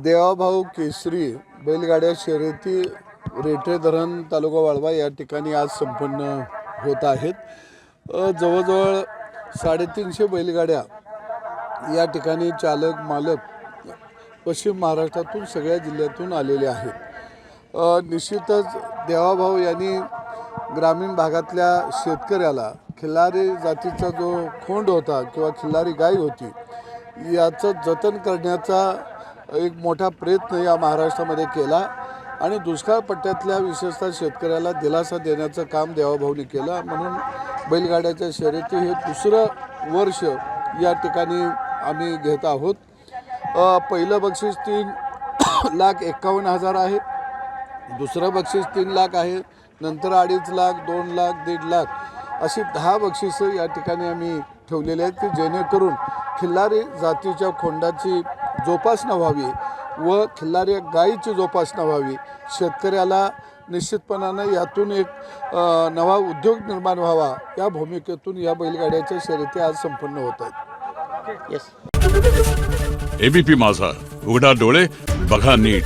देवाभाऊ केसरी बैलगाड्या शर्यती रेठे धरण तालुका वाळवा या ठिकाणी आज संपन्न होत आहेत। जवळजवळ 350 बैलगाड्या या ठिकाणी चालक मालक पश्चिम महाराष्ट्रातून सगळ्या जिल्ह्यातून आलेले आहेत। निश्चितच देवाभाऊ यांनी ग्रामीण भागातल्या शेतकऱ्याला खिल्लारी जातीचा जो खोंड होता किंवा खिल्लारी गाय होती याचं जतन करण्याचा एक मोठा प्रयत्न या महाराष्ट्रामध्ये केला आणि दुष्काळ पट्ट्यातल्या विशेषतः शेतकऱ्याला दिलासा देण्याचं काम देवाभाऊनी केलं। म्हणून बैलगाड्याच्या शर्यती हे दुसरं वर्ष या ठिकाणी आम्ही घेत आहोत। पहिलं बक्षीस 3,51,000 आहे, दुसरं बक्षीस 3 लाख आहे, नंतर 2.5 लाख, 2 लाख, 1.5 लाख अशी 10 बक्षिसं या ठिकाणी आम्ही ठेवलेले आहेत की जेणेकरून खिल्लारी जातीच्या खोंडाची जोपासना व्हावी व खिल्लारी गायीची जोपासना व्हावी। शेतकऱ्याला निश्चितपणाने यातून एक नवा उद्योग निर्माण व्हावा या भूमिकेतून या बैलगाड्याच्या शर्यती आज संपन्न होत आहेत। एबीपी माझा, उघडा डोळे बघा नीट।